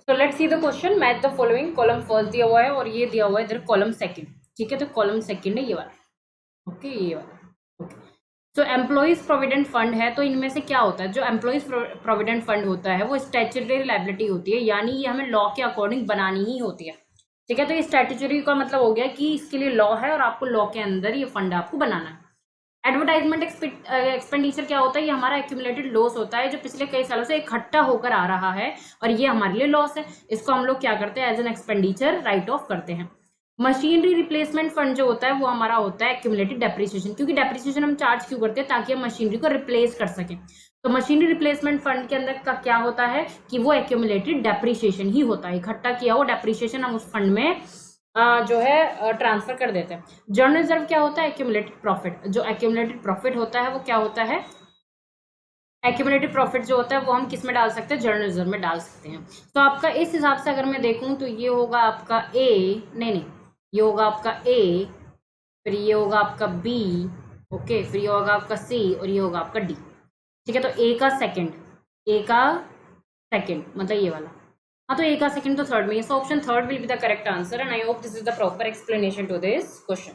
So let's see the question, match the following. Column first दिया हुआ है और ये दिया हुआ है इधर कॉलम सेकंड, ठीक है। तो कॉलम सेकंड है ये वाला, ओके, ये वाला, ओके। तो एम्प्लॉइज प्रोविडेंट फंड है, तो इनमें से क्या होता है, जो एम्प्लॉइज प्रोविडेंट फंड होता है वो स्टैट्यूटरी लायबिलिटी होती है, यानी ये हमें लॉ के अकॉर्डिंग बनानी ही होती है, ठीक है। तो ये स्टैट्यूटरी का मतलब हो गया कि इसके लिए लॉ है और आपको लॉ के अंदर ये फंड आपको बनाना है। एडवर्टाइजमेंट एक्सपेंडिचर क्या होता है, ये हमारा एक्यूमुलेटेड लॉस होता है जो पिछले कई सालों से इकट्ठा होकर आ रहा है और ये हमारे लिए लॉस है। इसको हम लोग क्या करते हैं, as an expenditure write off करते हैं। मशीनरी रिप्लेसमेंट फंड जो होता है वो हमारा होता है एक्यूमुलेटेड डेप्रिसिएशन, क्योंकि डेप्रिसिएशन हम चार्ज क्यों करते हैं, ताकि हम मशीनरी को रिप्लेस कर सकें। तो मशीनरी रिप्लेसमेंट फंड के अंदर का क्या होता है कि वो एक्यूमुलेटेड डेप्रिसिएशन ही होता है, इकट्ठा किया हुआ डेप्रिसिएशन हम उस फंड में जो है ट्रांसफर कर देते हैं। जर्नल रिजर्व क्या होता है, एक्यूमुलेटेड प्रॉफिट। जो एक्यूमुलेटेड प्रॉफिट होता है वो क्या होता है, एक्यूमुलेटेड प्रॉफिट जो होता है वो हम किस में डाल सकते हैं, जर्नल रिजर्व में डाल सकते हैं। तो आपका इस हिसाब से अगर मैं देखूं तो ये होगा आपका ए, नहीं, ये होगा आपका ए, फिर ये होगा आपका बी, ओके, फिर ये होगा आपका सी और ये होगा आपका डी, ठीक है। तो ए का सेकंड, ए का सेकंड मतलब ये वाला, हाँ, तो ए का सेकंड तो थर्ड में, so option third will be the correct answer and I hope this is the proper explanation to this question.